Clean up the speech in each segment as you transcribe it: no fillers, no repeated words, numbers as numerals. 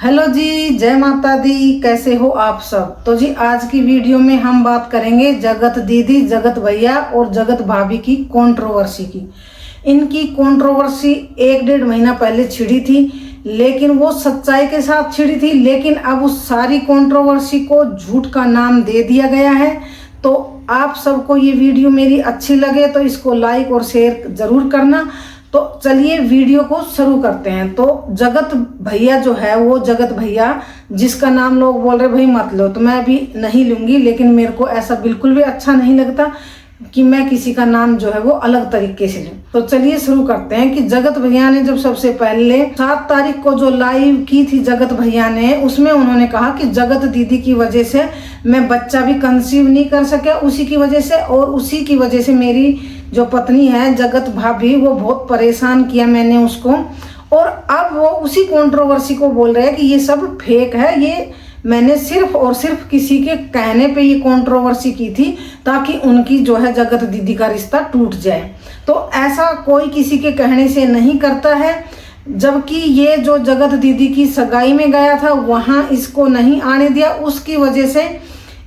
Hello जी, जय माता दी। कैसे हो आप सब। तो जी आज की वीडियो में हम बात करेंगे जगत दीदी, जगत भैया और जगत भाभी की कंट्रोवर्सी की। इनकी कंट्रोवर्सी 1-1.5 महीना पहले छिड़ी थी, लेकिन वो सच्चाई के साथ छिड़ी थी। लेकिन अब उस सारी कंट्रोवर्सी को झूठ का नाम दे दिया गया है। तो आप सबको ये वीडियो मेरी अच्छी लगे तो इसको लाइक और शेयर जरूर करना। तो चलिए वीडियो को शुरू करते हैं। तो जगत भैया जो है, वो जगत भैया जिसका नाम लोग बोल रहे भाई मत लो, तो मैं भी नहीं लूंगी। लेकिन मेरे को ऐसा बिल्कुल भी अच्छा नहीं लगता कि मैं किसी का नाम जो है वो अलग तरीके से लूं। तो चलिए शुरू करते हैं कि जगत भैया ने जब सबसे पहले 7 तारीख को जो लाइव की थी जगत भैया ने, उसमें उन्होंने कहा कि जगत दीदी की वजह से मैं बच्चा भी कंसीव नहीं कर सका, उसी की वजह से, और उसी की वजह से मेरी जो पत्नी है जगत भाभी, वो बहुत परेशान किया मैंने उसको। और अब वो उसी कंट्रोवर्सी को बोल रहे हैं कि ये सब फेक है, ये मैंने सिर्फ और सिर्फ किसी के कहने पे ये कंट्रोवर्सी की थी ताकि उनकी जो है जगत दीदी का रिश्ता टूट जाए। तो ऐसा कोई किसी के कहने से नहीं करता है। जबकि ये जो जगत दीदी की सगाई में गया था वहाँ इसको नहीं आने दिया, उसकी वजह से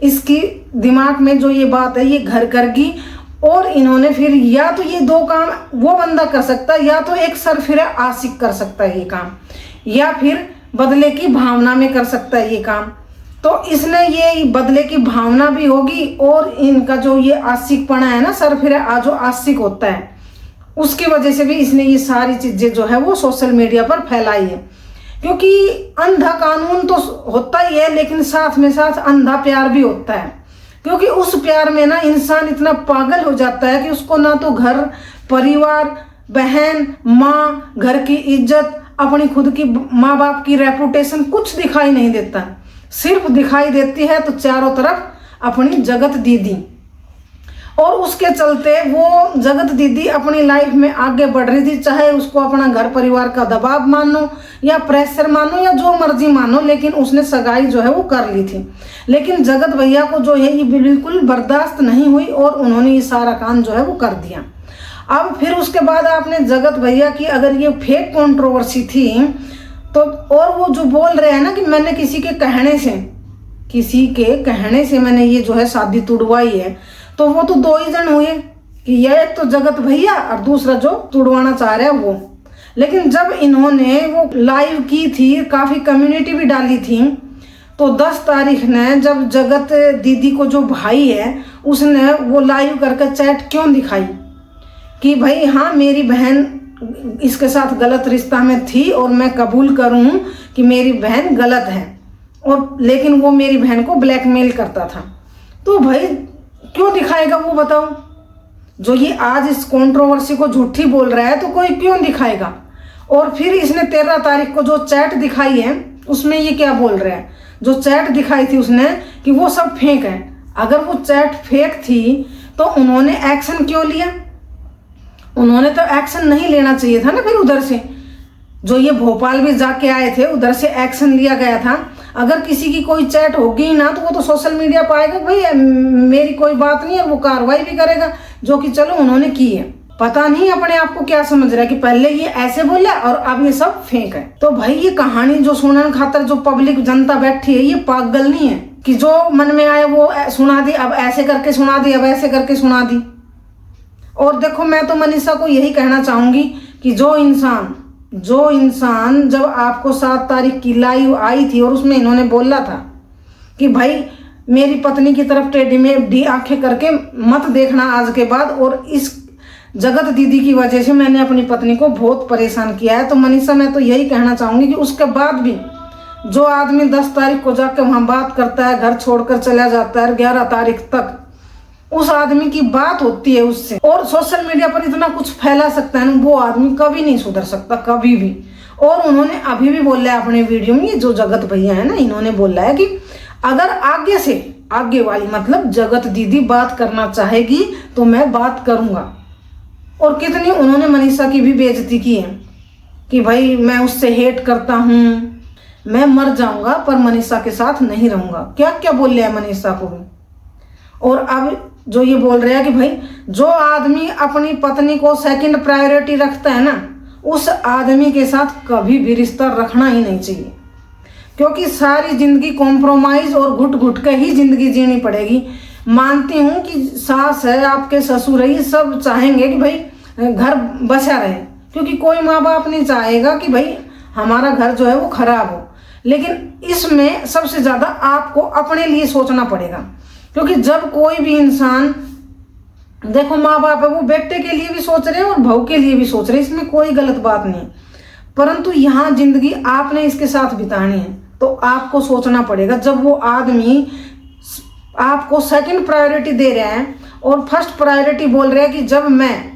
इसकी दिमाग में जो ये बात है ये घर कर गई। और इन्होंने फिर या तो ये 2 काम वो बंदा कर सकता है, या तो एक सरफिरा आशिक कर सकता है ये काम, या फिर बदले की भावना में कर सकता है ये काम। तो इसने ये बदले की भावना भी होगी, और इनका जो ये आशिकपना है ना, सरफिरा जो आशिक होता है, उसकी वजह से भी इसने ये सारी चीजें जो है वो सोशल मीडिया पर फैलाई है। क्योंकि अंधा कानून तो होता ही है, लेकिन साथ में साथ अंधा प्यार भी होता है। क्योंकि उस प्यार में ना इंसान इतना पागल हो जाता है कि उसको ना तो घर परिवार, बहन, माँ, घर की इज्जत, अपनी खुद की माँ बाप की रेपुटेशन कुछ दिखाई नहीं देता। सिर्फ दिखाई देती है तो चारों तरफ अपनी जगत दीदी। और उसके चलते वो जगत दीदी अपनी लाइफ में आगे बढ़ रही थी, चाहे उसको अपना घर परिवार का दबाव मानो या प्रेशर मानो या जो मर्जी मानो, लेकिन उसने सगाई जो है वो कर ली थी। लेकिन जगत भैया को जो है ये बिल्कुल बर्दाश्त नहीं हुई और उन्होंने ये सारा काम जो है वो कर दिया। अब फिर उसके बाद आपने जगत भैया की, अगर ये फेक कंट्रोवर्सी थी तो, और वो जो बोल रहे हैं ना कि मैंने किसी के कहने से मैंने ये जो है शादी तुड़वाई है, तो वो तो 2 ही जन हुए कि ये एक तो जगत भैया और दूसरा जो तुड़वाना चाह रहा है वो। लेकिन जब इन्होंने वो लाइव की थी, काफी कम्युनिटी भी डाली थी, तो 10 तारीख ने जब जगत दीदी को जो भाई है उसने वो लाइव करके चैट क्यों दिखाई कि भाई हाँ मेरी बहन इसके साथ गलत रिश्ता में थी और मैं कबूल करूं कि मेरी बहन गलत है, और लेकिन वो मेरी बहन को ब्लैकमेल करता था। तो भाई क्यों दिखाएगा वो, बताओ। जो ये आज इस कंट्रोवर्सी को झूठी बोल रहा है तो कोई क्यों दिखाएगा। और फिर इसने 13 तारीख को जो चैट दिखाई है उसमें ये क्या बोल रहा है, जो चैट दिखाई थी उसने कि वो सब फेक है। अगर वो चैट फेक थी तो उन्होंने एक्शन क्यों लिया। उन्होंने तो एक्शन नहीं लेना चाहिए था ना। फिर उधर से जो ये भोपाल भी जाके आए थे उधर से एक्शन लिया गया था। अगर किसी की कोई चैट होगी ना तो वो तो सोशल मीडिया पर आएगा, भाई मेरी कोई बात नहीं है, वो कार्रवाई भी करेगा, जो कि चलो उन्होंने की है। पता नहीं अपने आप को क्या समझ रहा है कि पहले ये ऐसे बोला और अब ये सब फेक है। तो भाई ये कहानी जो सुनने खातर जो पब्लिक जनता बैठी है, ये पागल नहीं है कि जो मन में आए वो सुना दी, अब ऐसे करके सुना दी, अब ऐसे करके सुना दी। और देखो, मैं तो मनीषा को यही कहना चाहूंगी कि जो इंसान जब आपको 7 तारीख की लाइव आई थी और उसमें इन्होंने बोला था कि भाई मेरी पत्नी की तरफ टेढ़ी में डी आंखें करके मत देखना आज के बाद, और इस जगत दीदी की वजह से मैंने अपनी पत्नी को बहुत परेशान किया है। तो मनीषा, मैं तो यही कहना चाहूंगी कि उसके बाद भी जो आदमी 10 तारीख को जाकर वहां बात करता है, घर छोड़कर चला जाता है 11 तारीख तक, उस आदमी की बात होती है उससे, और सोशल मीडिया पर इतना कुछ फैला सकता है ना, वो आदमी कभी नहीं सुधर सकता, कभी भी। और उन्होंने अभी भी बोला है अपने वीडियो में, ये जो जगत भैया है ना, इन्होंने बोला है कि अगर आगे वाली मतलब जगत दीदी बात करना चाहेगी तो मैं बात करूंगा। और कितनी उन्होंने मनीषा की भी बेइज्जती की है कि भाई मैं उससे हेट करता हूं, मैं मर जाऊंगा पर मनीषा के साथ नहीं रहूंगा। क्या क्या बोल रहे हैं मनीषा को भी। और अब जो ये बोल रहे हैं कि भाई जो आदमी अपनी पत्नी को सेकंड प्रायोरिटी रखता है ना, उस आदमी के साथ कभी भी रिश्ता रखना ही नहीं चाहिए। क्योंकि सारी जिंदगी कॉम्प्रोमाइज और घुट घुट के ही जिंदगी जीनी पड़ेगी। मानती हूँ कि सास है, आपके ससुर है, ये सब चाहेंगे कि भाई घर बचा रहे, क्योंकि कोई माँ बाप नहीं चाहेगा कि भाई हमारा घर जो है वो खराब हो। लेकिन इसमें सबसे ज़्यादा आपको अपने लिए सोचना पड़ेगा, क्योंकि जब कोई भी इंसान, देखो माँ बाप है वो बेटे के लिए भी सोच रहे हैं और बहू के लिए भी सोच रहे हैं, इसमें कोई गलत बात नहीं, परंतु यहाँ जिंदगी आपने इसके साथ बितानी है तो आपको सोचना पड़ेगा। जब वो आदमी आपको सेकंड प्रायोरिटी दे रहा है और फर्स्ट प्रायोरिटी बोल रहा है कि जब मैं,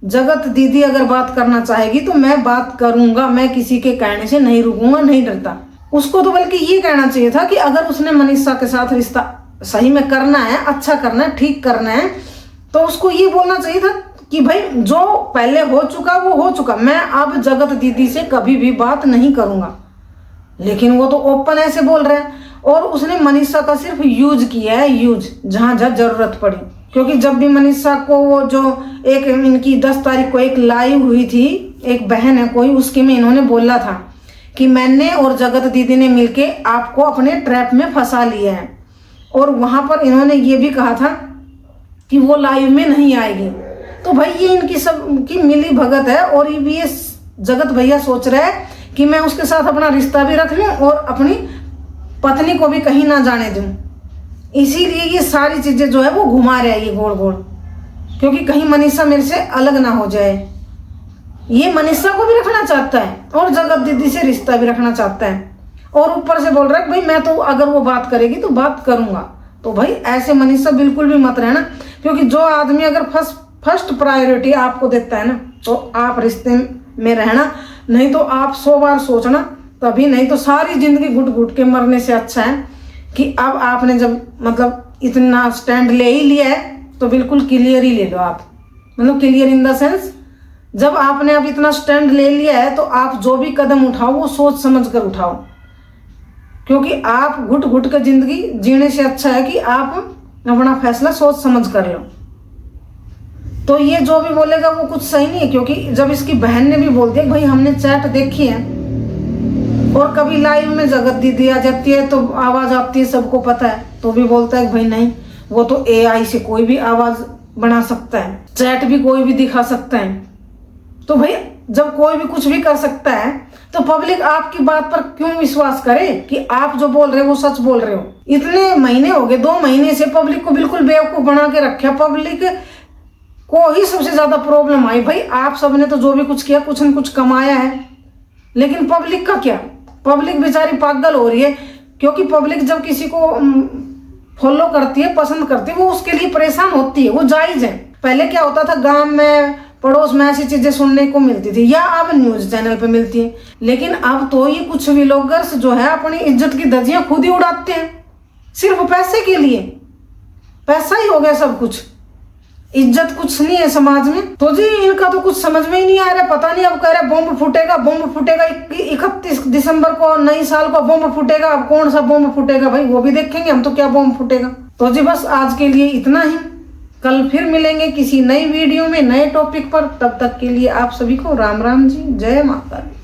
जगत दीदी अगर बात करना चाहेगी तो मैं बात करूंगा, मैं किसी के कहने से नहीं रुकूंगा, नहीं डरता, उसको तो बल्कि ये कहना चाहिए था कि अगर उसने मनीषा के साथ रिश्ता सही में करना है, अच्छा करना है, ठीक करना है, तो उसको ये बोलना चाहिए था कि भाई जो पहले हो चुका वो हो चुका, मैं अब जगत दीदी से कभी भी बात नहीं करूंगा। लेकिन वो तो ओपन ऐसे बोल रहे हैं और उसने मनीषा का सिर्फ यूज किया है, यूज, जहां जहां जरूरत पड़ी। क्योंकि जब भी मनीषा को वो जो एक इनकी 10 तारीख को एक लाइव हुई थी, एक बहन है कोई, उसके में इन्होंने बोला था कि मैंने और जगत दीदी ने मिलके आपको अपने ट्रैप में फंसा लिया है, और वहां पर इन्होंने ये भी कहा था कि वो लाइव में नहीं आएगी। तो भाई ये इनकी सब की मिली भगत है, और ये जगत भैया सोच रहे हैं कि मैं उसके साथ अपना रिश्ता भी रख लूं और अपनी पत्नी को भी कहीं ना जाने दूं। इसीलिए ये सारी चीजें जो है वो घुमा रहे हैं ये गोल गोल, क्योंकि कहीं मनीषा मेरे से अलग ना हो जाए। ये मनीषा को भी रखना चाहता है और जगत दीदी से रिश्ता भी रखना चाहता है, और ऊपर से बोल रहा है कि भाई मैं तो अगर वो बात करेगी तो बात करूंगा। तो भाई ऐसे मनीषा बिल्कुल भी मत रहना, क्योंकि जो आदमी अगर फर्स्ट प्रायोरिटी आपको देता है ना, तो आप रिश्ते में रहना, नहीं तो आप 100 बार सोचना तभी, नहीं तो सारी जिंदगी घुट घुट के मरने से अच्छा है कि अब आपने जब मतलब इतना स्टैंड ले ही लिया है तो बिल्कुल क्लियर ही ले लो आप, मतलब क्लियर इन द सेंस, जब आपने अब इतना स्टैंड ले लिया है तो आप जो भी कदम उठाओ वो सोच समझ कर उठाओ, क्योंकि आप घुट घुट कर जिंदगी जीने से अच्छा है कि आप अपना फैसला सोच समझ कर लो। तो ये जो भी बोलेगा वो कुछ सही नहीं है, क्योंकि जब इसकी बहन ने भी बोल दिया भाई हमने चैट देखी है, और कभी लाइव में जगत दीदी आ जाती है तो आवाज आती है, सबको पता है, तो भी बोलता है कि भाई नहीं, वो तो AI से कोई भी आवाज बना सकता है, चैट भी कोई भी दिखा सकता है। तो भाई जब कोई भी कुछ भी कर सकता है तो पब्लिक आपकी बात पर क्यों विश्वास करे कि आप जो बोल रहे हो वो सच बोल रहे हो। इतने महीने हो गए, 2 महीने से पब्लिक को बिल्कुल बेवकूफ बना के रखा, पब्लिक को ही सबसे ज्यादा प्रॉब्लम आई। भाई आप सबने तो जो भी कुछ किया कुछ न कुछ कमाया है, लेकिन पब्लिक का क्या, पब्लिक बेचारी पागल हो रही है, क्योंकि पब्लिक जब किसी को फॉलो करती है, पसंद करती है, वो उसके लिए परेशान होती है, वो जायज है। पहले क्या होता था, गांव में पड़ोस में ऐसी चीजें सुनने को मिलती थी, या अब न्यूज चैनल पे मिलती है, लेकिन अब तो ये कुछ व्लॉगर्स जो है अपनी इज्जत की धज्जियां खुद ही उड़ाते हैं, सिर्फ पैसे के लिए। पैसा ही हो गया सब कुछ, इज्जत कुछ नहीं है समाज में। तो जी इनका तो कुछ समझ में ही नहीं आ रहा, पता नहीं, अब कह रहे बॉम्ब फूटेगा, बॉम्ब फूटेगा 31 दिसंबर को, नई साल को बॉम्ब फूटेगा। अब कौन सा बॉम्ब फूटेगा भाई, वो भी देखेंगे हम, तो क्या बॉम्ब फूटेगा। तो जी बस आज के लिए इतना ही, कल फिर मिलेंगे किसी नई वीडियो में नए टॉपिक पर। तब तक के लिए आप सभी को राम राम जी, जय माता दी।